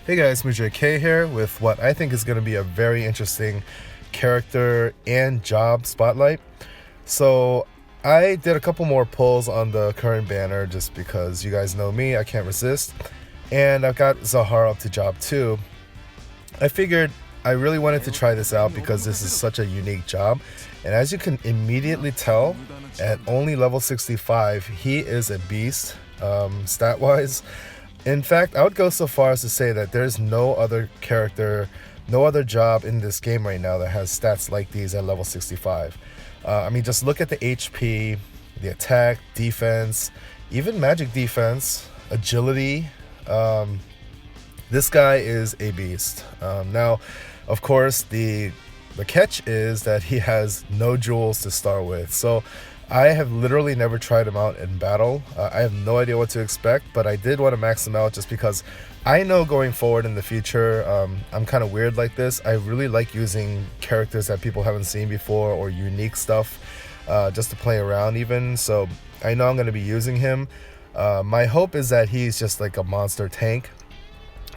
Hey guys, Mujer K here with what I think is going to be a very interesting character and job spotlight. So I did a couple more pulls on the current banner just because you guys know me, I can't resist. And I've got ZAHAR up to job 2. I figured I really wanted to try this out because this is such a unique job. And as you can immediately tell, at only level 65, he is a beast stat-wise. In fact, I would go so far as to say that there's no other character, no other job in this game right now that has stats like these at level 65. I mean, just look at the HP, the attack, defense, even magic defense, agility. This guy is a beast. Now, of course, the catch is that he has no jewels to start with. So I have literally never tried him out in battle. I have no idea what to expect, but I did want to max him out just because I know going forward in the future, I'm kind of weird like this. I really like using characters that people haven't seen before or unique stuff just to play around even. So I know I'm going to be using him. My hope is that he's just like a monster tank.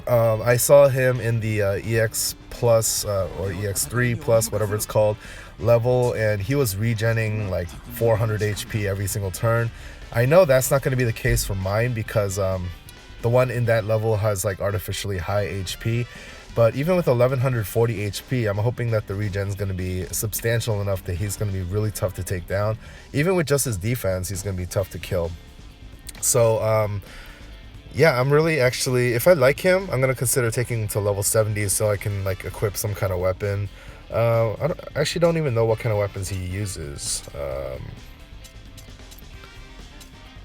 I saw him in the EX plus or EX3 plus, whatever it's called, level, and he was regenning like 400 HP every single turn. I know that's not going to be the case for mine because the one in that level has like artificially high HP. But even with 1140 HP, I'm hoping that the regen is going to be substantial enough that he's going to be really tough to take down. Even with just his defense, he's going to be tough to kill. So yeah, I'm really actually, if I like him, I'm going to consider taking him to level 70 so I can like equip some kind of weapon. I actually don't even know what kind of weapons he uses.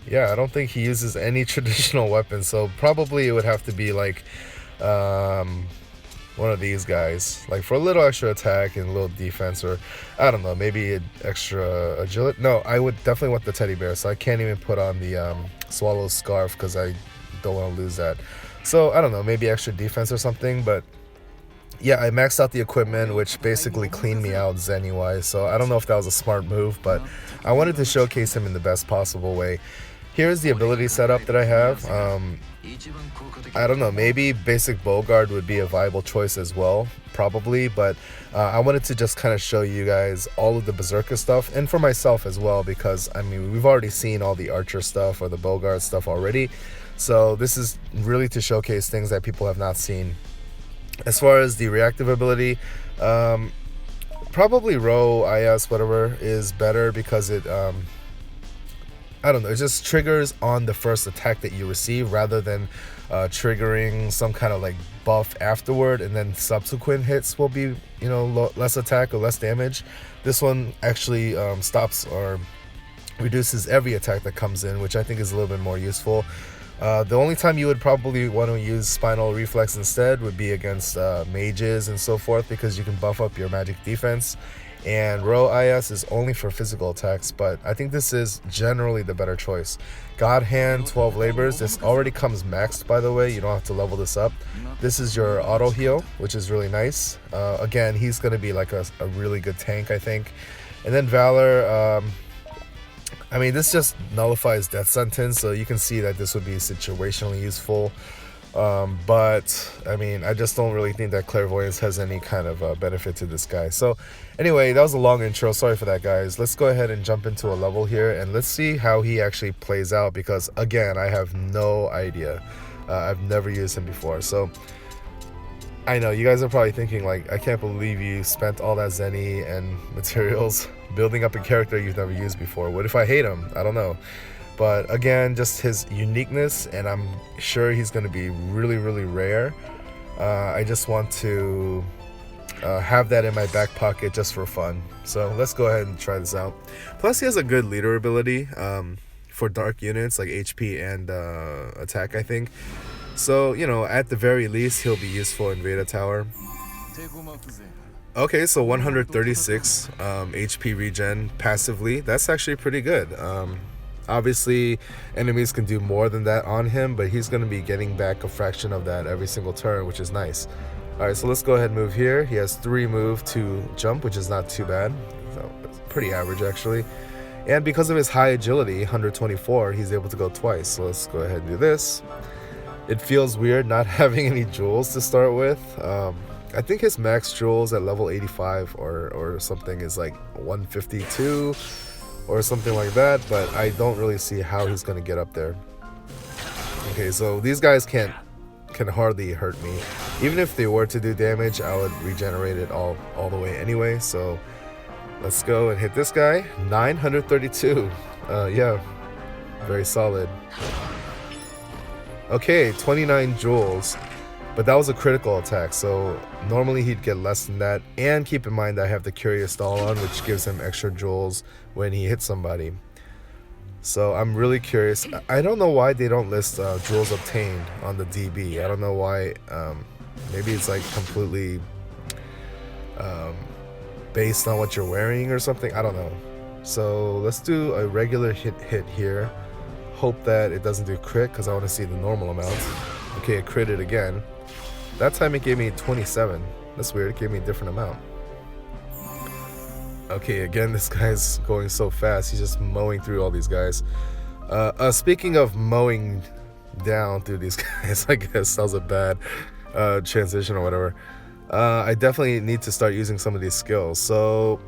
Yeah, I don't think he uses any traditional weapons, so probably it would have to be like one of these guys, like for a little extra attack and a little defense, or I don't know, maybe an extra agility. No, I would definitely want the teddy bear, so I can't even put on the swallow scarf because I don't want to lose that. So I don't know, maybe extra defense or something. But yeah, I maxed out the equipment, which basically cleaned me out Zenny wise, so I don't know if that was a smart move, but I wanted to showcase him in the best possible way. Here's the ability setup that I have. I don't know, maybe basic Bowguard would be a viable choice as well, probably, but I wanted to just kind of show you guys all of the Berserker stuff, and for myself as well, because I mean, we've already seen all the Archer stuff or the Bowguard stuff already, so this is really to showcase things that people have not seen. As far as the reactive ability, probably Row, IS, whatever is better because it, I don't know, it just triggers on the first attack that you receive rather than triggering some kind of like buff afterward, and then subsequent hits will be, you know, less attack or less damage. This one actually stops or reduces every attack that comes in, which I think is a little bit more useful. The only time you would probably want to use Spinal Reflex instead would be against mages and so forth, because you can buff up your magic defense. And Row IS is only for physical attacks, but I think this is generally the better choice. God Hand 12 Labors, this already comes maxed, by the way, you don't have to level this up. This is your auto heal, which is really nice. Again, he's going to be like a really good tank, I think. And then Valor, I mean, this just nullifies Death Sentence, so you can see that this would be situationally useful. But I mean, I just don't really think that Clairvoyance has any kind of benefit to this guy. So anyway, that was a long intro, sorry for that, guys. Let's go ahead and jump into a level here and let's see how he actually plays out, because again, I have no idea. I've never used him before, so I know you guys are probably thinking like, I can't believe you spent all that Zenny and materials building up a character you've never used before. What if I hate him? I don't know. But again, just his uniqueness, and I'm sure he's going to be really, really rare. I just want to have that in my back pocket just for fun. So let's go ahead and try this out. Plus, he has a good leader ability for dark units like HP and attack, I think. So, you know, at the very least, he'll be useful in Veda Tower. Okay, so 136 HP regen passively. That's actually pretty good. Obviously, enemies can do more than that on him, but he's going to be getting back a fraction of that every single turn, which is nice. Alright, so let's go ahead and move here. He has 3 move to jump, which is not too bad. So, it's pretty average, actually. And because of his high agility, 124, he's able to go twice. So let's go ahead and do this. it feels weird not having any jewels to start with. I think his max jewels at level 85 or something is like 152 or something like that, but I don't really see how he's gonna get up there. Okay, so these guys can hardly hurt me. Even if they were to do damage, I would regenerate it all the way anyway. So let's go and hit this guy. 932. Yeah, very solid. Okay, 29 jewels, but that was a critical attack, so normally he'd get less than that. And keep in mind I have the Curious Doll on, which gives him extra jewels when he hits somebody. So I'm really curious. I don't know why they don't list jewels obtained on the DB. I don't know why. Maybe it's like completely based on what you're wearing or something. I don't know. So let's do a regular hit here. Hope that it doesn't do crit because I want to see the normal amount. Okay, it critted again. That time it gave me 27. That's weird. It gave me a different amount. Okay, again, this guy's going so fast. He's just mowing through all these guys. Speaking of mowing down through these guys, I guess that was a bad transition or whatever. I definitely need to start using some of these skills. So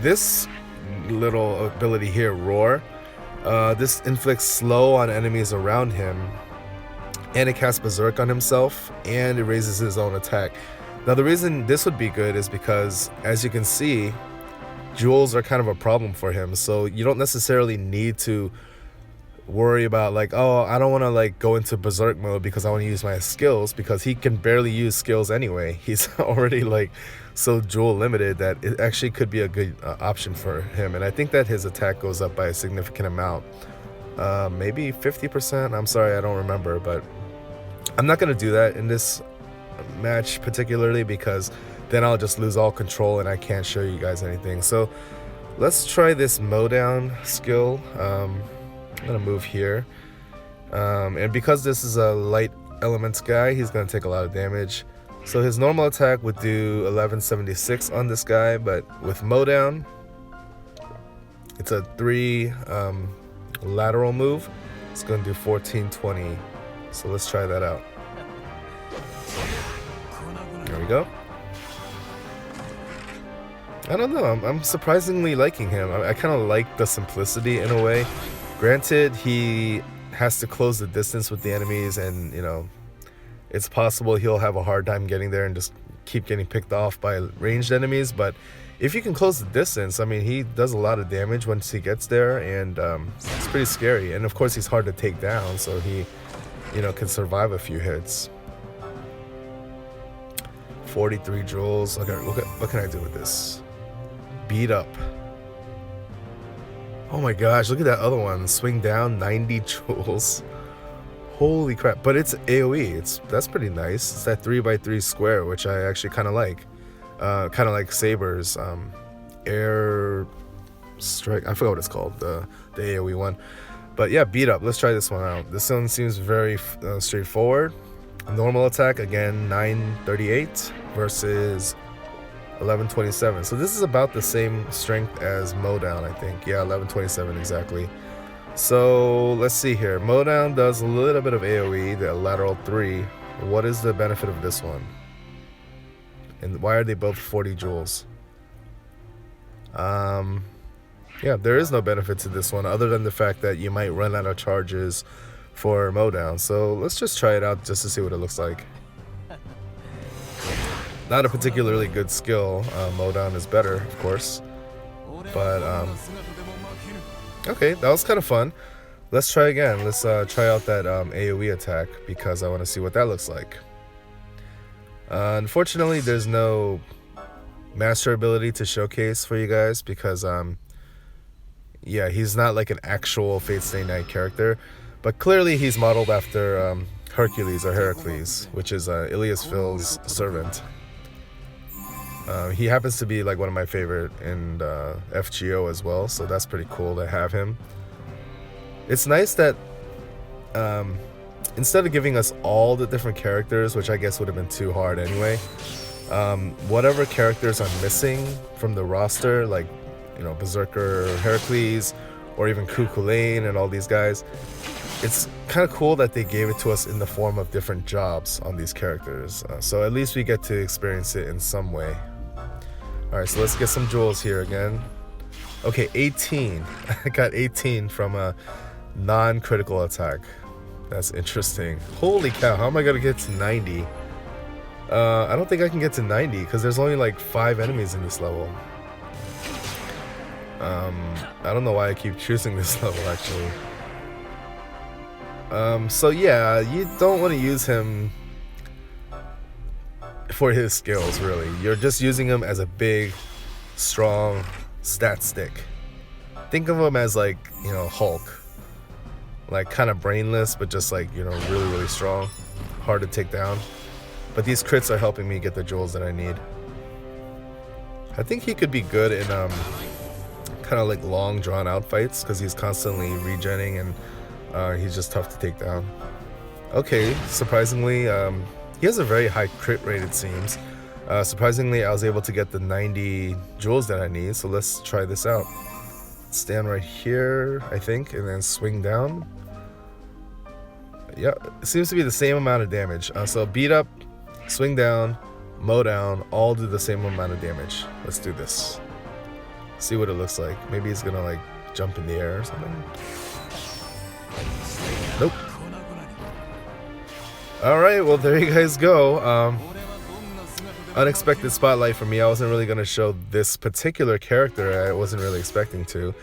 this little ability here, Roar, this inflicts slow on enemies around him, and it casts Berserk on himself, and it raises his own attack. Now the reason this would be good is because, as you can see, jewels are kind of a problem for him, so you don't necessarily need to worry about like, oh, I don't want to like go into Berserk mode because I want to use my skills, because he can barely use skills anyway. He's already like so jewel limited that it actually could be a good option for him. And I think that his attack goes up by a significant amount, maybe 50%. I'm sorry, I don't remember, but I'm not going to do that in this match particularly, because then I'll just lose all control and I can't show you guys anything. So let's try this mow down skill. I'm gonna move here, and because this is a light elements guy, he's gonna take a lot of damage. So his normal attack would do 1176 on this guy, but with mow down, it's a 3 lateral move. It's gonna do 1420. So let's try that out. There we go. I don't know, I'm surprisingly liking him. I kind of like the simplicity in a way. Granted, he has to close the distance with the enemies, and you know, it's possible he'll have a hard time getting there and just keep getting picked off by ranged enemies. But if you can close the distance, I mean, he does a lot of damage once he gets there, and it's pretty scary. And of course, he's hard to take down, so he, you know, can survive a few hits. 43 jewels. Okay, what can I do with this? Beat up. Oh my gosh, look at that other one. Swing down, 90 jewels. Holy crap. But it's AoE. That's pretty nice. It's that 3x3 square, which I actually kind of like. Kind of like Saber's air strike. I forgot what it's called, the AoE one. But yeah, beat up. Let's try this one out. This one seems very straightforward. Normal attack, again, 938 versus 1127. So this is about the same strength as mow down, I think. Yeah, 1127 exactly. So let's see here. Mow down does a little bit of AoE, the lateral 3. What is the benefit of this one? And why are they both 40 joules? Yeah, there is no benefit to this one other than the fact that you might run out of charges for mow down. So let's just try it out just to see what it looks like. Not a particularly good skill. Mow down is better, of course. But okay, that was kind of fun. Let's try again. Let's try out that AoE attack, because I want to see what that looks like. Unfortunately, there's no master ability to showcase for you guys, because yeah, he's not like an actual Fate Stay Night character, but clearly he's modeled after Hercules or Heracles, which is Ilias Phil's servant. He happens to be like one of my favorite in FGO as well, so that's pretty cool to have him. It's nice that instead of giving us all the different characters, which I guess would have been too hard anyway, whatever characters are missing from the roster, like, you know, Berserker, Heracles, or even Cuchulainn and all these guys, it's kind of cool that they gave it to us in the form of different jobs on these characters. So at least we get to experience it in some way. Alright, so let's get some jewels here again. Okay, 18. I got 18 from a non-critical attack. That's interesting. Holy cow, how am I gonna get to 90? I don't think I can get to 90 because there's only like 5 enemies in this level. I don't know why I keep choosing this level actually. So yeah, you don't want to use him for his skills really. You're just using him as a big, strong stat stick. Think of him as like, you know, Hulk. Like kind of brainless, but just like, you know, really, really strong. Hard to take down. But these crits are helping me get the jewels that I need. I think he could be good in kind of like long drawn out fights because he's constantly regenning and he's just tough to take down. Okay, surprisingly, he has a very high crit rate it seems. Surprisingly, I was able to get the 90 jewels that I need, so let's try this out. Stand right here, I think, and then swing down. Yeah, it seems to be the same amount of damage. So beat up, swing down, mow down, all do the same amount of damage. Let's do this. See what it looks like. Maybe he's gonna like jump in the air or something. Nope. Alright, well there you guys go. Unexpected spotlight for me. I wasn't really gonna show this particular character. I wasn't really expecting to.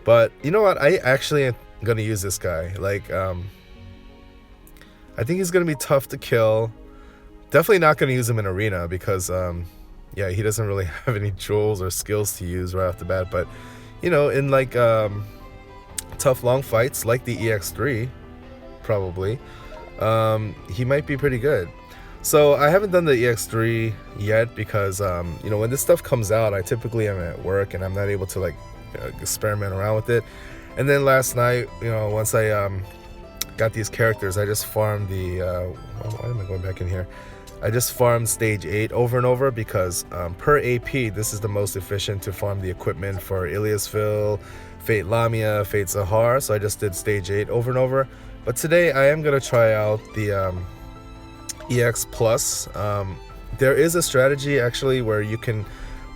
But you know what? I actually am gonna use this guy. Like, I think he's gonna be tough to kill. Definitely not gonna use him in arena because yeah, he doesn't really have any jewels or skills to use right off the bat. But you know, in like tough long fights like the EX3, probably, he might be pretty good. So I haven't done the EX3 yet because you know, when this stuff comes out, I typically am at work and I'm not able to like experiment around with it. And then last night, you know, once I got these characters, I just farmed the why am I going back in here? I just farmed stage 8 over and over because per AP, this is the most efficient to farm the equipment for Iliasville, Fate Lamia, Fate ZAHAR. So I just did stage 8 over and over. But today I am gonna try out the EX Plus. There is a strategy actually where you can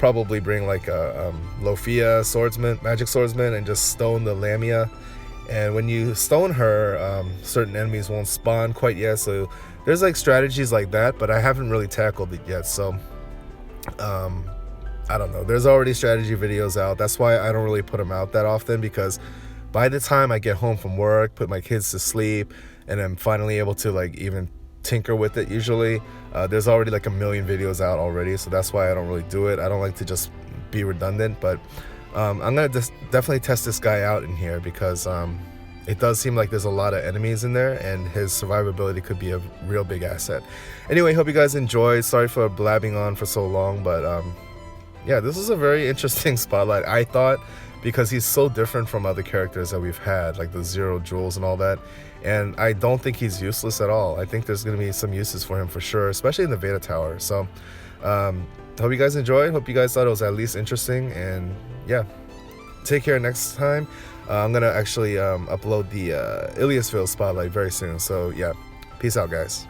probably bring like a Lofia swordsman, magic swordsman, and just stone the Lamia. And when you stone her, certain enemies won't spawn quite yet. So there's like strategies like that, but I haven't really tackled it yet. So I don't know. There's already strategy videos out. That's why I don't really put them out that often, because by the time I get home from work, put my kids to sleep, and I'm finally able to like even tinker with it usually, there's already like a million videos out already. So that's why I don't really do it. I don't like to just be redundant, but I'm gonna definitely test this guy out in here because it does seem like there's a lot of enemies in there and his survivability could be a real big asset. Anyway, hope you guys enjoyed. Sorry for blabbing on for so long, but yeah, this is a very interesting spotlight, I thought, because he's so different from other characters that we've had, like the 0 jewels and all that. And I don't think he's useless at all. I think there's going to be some uses for him for sure, especially in the Veda Tower. So hope you guys enjoyed. Hope you guys thought it was at least interesting. And yeah, take care next time. I'm going to actually upload the Iliasville spotlight very soon. So yeah, peace out, guys.